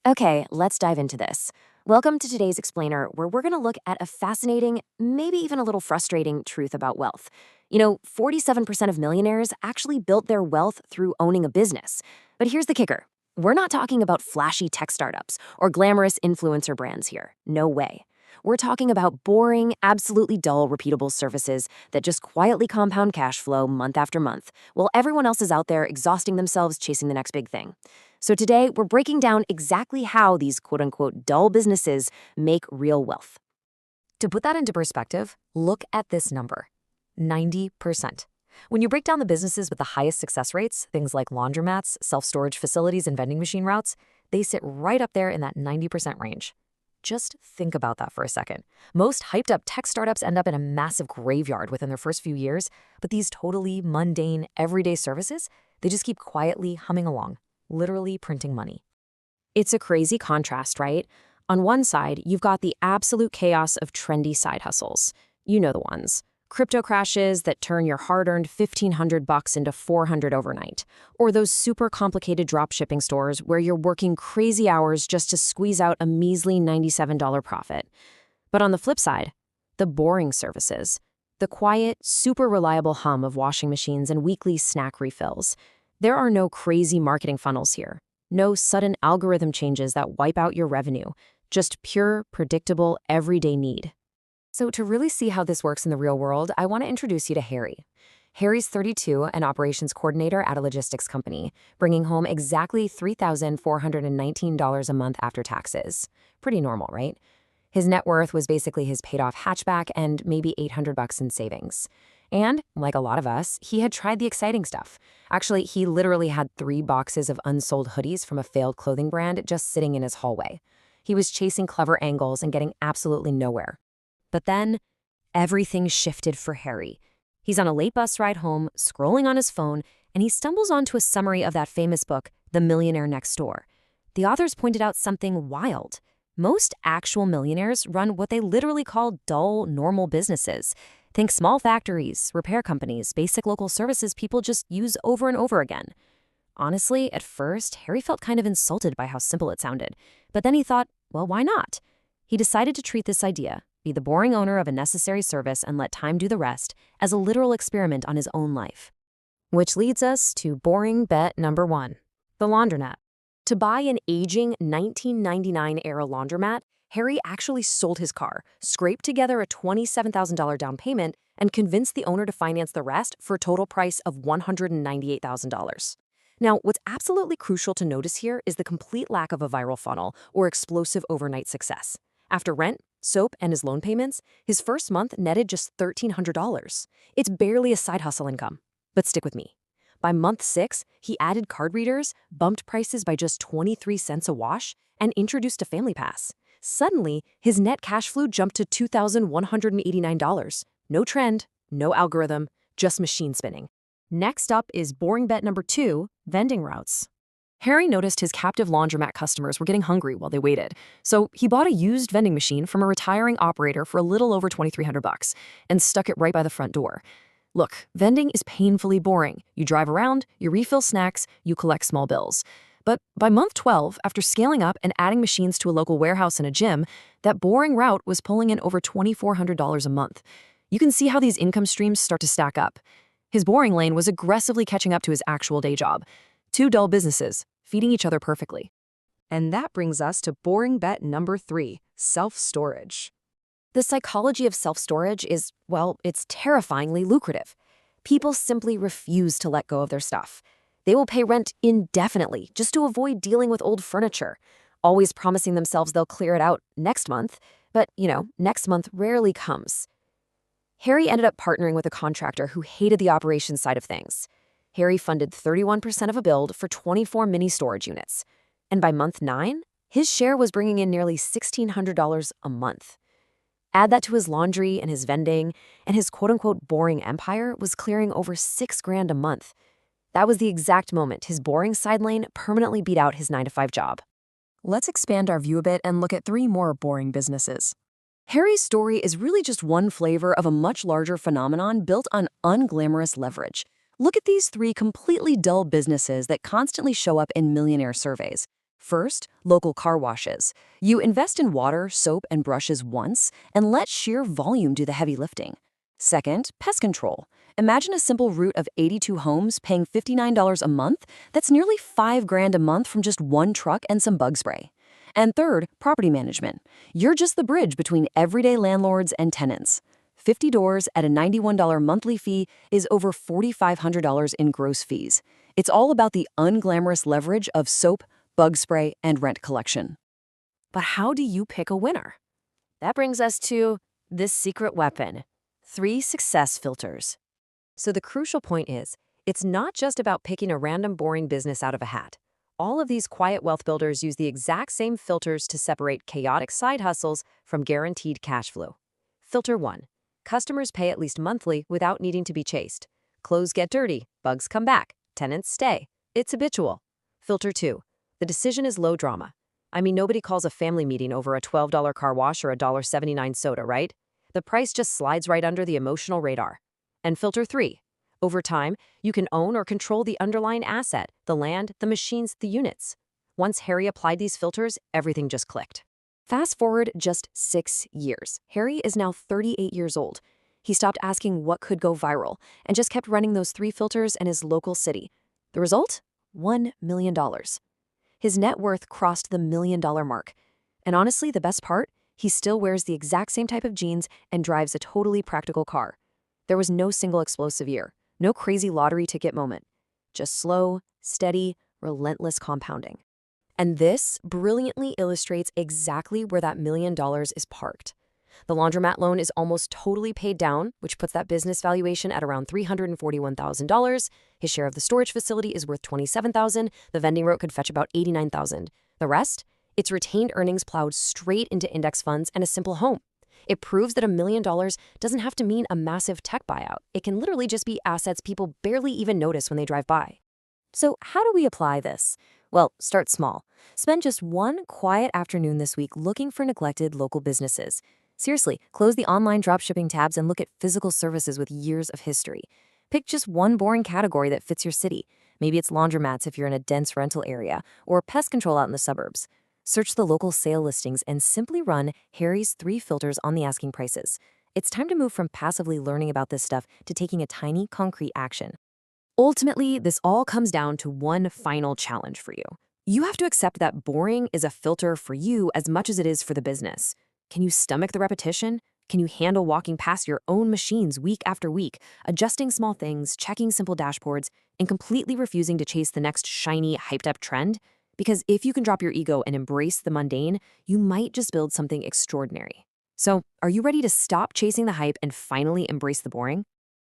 Okay, let's dive into this. Welcome to today's explainer, where we're going to look at a fascinating, maybe even a little frustrating truth about wealth. 47% of millionaires actually built their wealth through owning a business. But here's the kicker. We're not talking about flashy tech startups or glamorous influencer brands here. No way. We're talking about boring, absolutely dull, repeatable services that just quietly compound cash flow month after month, while everyone else is out there exhausting themselves chasing the next big thing. So today, we're breaking down exactly how these quote-unquote dull businesses make real wealth. To put that into perspective, look at this number, 90%. When you break down the businesses with the highest success rates, things like laundromats, self-storage facilities, and vending machine routes, they sit right up there in that 90% range. Just think about that for a second. Most hyped-up tech startups end up in a massive graveyard within their first few years, but these totally mundane, everyday services, they just keep quietly humming along, literally printing money. It's a crazy contrast, right? On one side, you've got the absolute chaos of trendy side hustles. You know the ones. Crypto crashes that turn your hard-earned $1,500 into $400 overnight. Or those super complicated drop shipping stores where you're working crazy hours just to squeeze out a measly $97 profit. But on the flip side, the boring services. The quiet, super reliable hum of washing machines and weekly snack refills. There are no crazy marketing funnels here. No sudden algorithm changes that wipe out your revenue. Just pure, predictable, everyday need. So to really see how this works in the real world, I want to introduce you to Harry. Harry's 32, an operations coordinator at a logistics company, bringing home exactly $3,419 a month after taxes. Pretty normal, right? His net worth was basically his paid-off hatchback and maybe $800 in savings. And, like a lot of us, he had tried the exciting stuff. Actually, he literally had 3 boxes of unsold hoodies from a failed clothing brand just sitting in his hallway. He was chasing clever angles and getting absolutely nowhere. But then, everything shifted for Harry. He's on a late bus ride home, scrolling on his phone, and he stumbles onto a summary of that famous book, The Millionaire Next Door. The authors pointed out something wild. Most actual millionaires run what they literally call dull, normal businesses. Think small factories, repair companies, basic local services people just use over and over again. Honestly, at first, Harry felt kind of insulted by how simple it sounded. But then he thought, well, why not? He decided to treat this idea, be the boring owner of a necessary service and let time do the rest, as a literal experiment on his own life. Which leads us to boring bet number 1, the laundromat. To buy an aging 1999-era laundromat, Harry actually sold his car, scraped together a $27,000 down payment, and convinced the owner to finance the rest for a total price of $198,000. Now, what's absolutely crucial to notice here is the complete lack of a viral funnel or explosive overnight success. After rent, soap, and his loan payments, his first month netted just $1,300. It's barely a side hustle income. But stick with me. By month 6, he added card readers, bumped prices by just 23 cents a wash, and introduced a family pass. Suddenly, his net cash flow jumped to $2,189. No trend, no algorithm, just machine spinning. Next up is boring bet number 2, vending routes. Harry noticed his captive laundromat customers were getting hungry while they waited, so he bought a used vending machine from a retiring operator for a little over $2,300 and stuck it right by the front door. Look, vending is painfully boring. You drive around, you refill snacks, you collect small bills. But by month 12, after scaling up and adding machines to a local warehouse and a gym, that boring route was pulling in over $2,400 a month. You can see how these income streams start to stack up. His boring lane was aggressively catching up to his actual day job. 2 dull businesses, feeding each other perfectly. And that brings us to boring bet number 3, self-storage. The psychology of self-storage is, well, it's terrifyingly lucrative. People simply refuse to let go of their stuff. They will pay rent indefinitely just to avoid dealing with old furniture, always promising themselves they'll clear it out next month. But, next month rarely comes. Harry ended up partnering with a contractor who hated the operations side of things. Harry funded 31% of a build for 24 mini storage units. And by month 9, his share was bringing in nearly $1,600 a month. Add that to his laundry and his vending, and his quote-unquote boring empire was clearing over $6,000 a month. That was the exact moment his boring side lane permanently beat out his 9-to-5 job. Let's expand our view a bit and look at 3 more boring businesses. Harry's story is really just one flavor of a much larger phenomenon built on unglamorous leverage. Look at these 3 completely dull businesses that constantly show up in millionaire surveys. First, local car washes. You invest in water, soap, and brushes once and let sheer volume do the heavy lifting. Second, pest control. Imagine a simple route of 82 homes paying $59 a month. That's nearly $5 grand a month from just one truck and some bug spray. And third, property management. You're just the bridge between everyday landlords and tenants. 50 doors at a $91 monthly fee is over $4,500 in gross fees. It's all about the unglamorous leverage of soap, bug spray, and rent collection. But how do you pick a winner? That brings us to this secret weapon: 3 success filters. So the crucial point is, it's not just about picking a random boring business out of a hat. All of these quiet wealth builders use the exact same filters to separate chaotic side hustles from guaranteed cash flow. Filter 1. Customers pay at least monthly without needing to be chased. Clothes get dirty, bugs come back, tenants stay. It's habitual. Filter 2. The decision is low drama. I mean, nobody calls a family meeting over a $12 car wash or a $1.79 soda, right? The price just slides right under the emotional radar. And filter 3. Over time, you can own or control the underlying asset, the land, the machines, the units. Once Harry applied these filters, everything just clicked. Fast forward just 6 years. Harry is now 38 years old. He stopped asking what could go viral and just kept running those 3 filters in his local city. The result? $1 million. His net worth crossed the $1 million mark. And honestly, the best part? He still wears the exact same type of jeans and drives a totally practical car. There was no single explosive year, no crazy lottery ticket moment. Just slow, steady, relentless compounding. And this brilliantly illustrates exactly where that $1 million is parked. The laundromat loan is almost totally paid down, which puts that business valuation at around $341,000. His share of the storage facility is worth $27,000. The vending route could fetch about $89,000. The rest? It's retained earnings plowed straight into index funds and a simple home. It proves that $1 million doesn't have to mean a massive tech buyout. It can literally just be assets people barely even notice when they drive by. So how do we apply this? Well, start small. Spend just one quiet afternoon this week looking for neglected local businesses. Seriously, close the online dropshipping tabs and look at physical services with years of history. Pick just one boring category that fits your city. Maybe it's laundromats if you're in a dense rental area, or pest control out in the suburbs. Search the local sale listings and simply run Harry's 3 filters on the asking prices. It's time to move from passively learning about this stuff to taking a tiny, concrete action. Ultimately, this all comes down to one final challenge for you. You have to accept that boring is a filter for you as much as it is for the business. Can you stomach the repetition? Can you handle walking past your own machines week after week, adjusting small things, checking simple dashboards, and completely refusing to chase the next shiny, hyped-up trend? Because if you can drop your ego and embrace the mundane, you might just build something extraordinary. So, are you ready to stop chasing the hype and finally embrace the boring?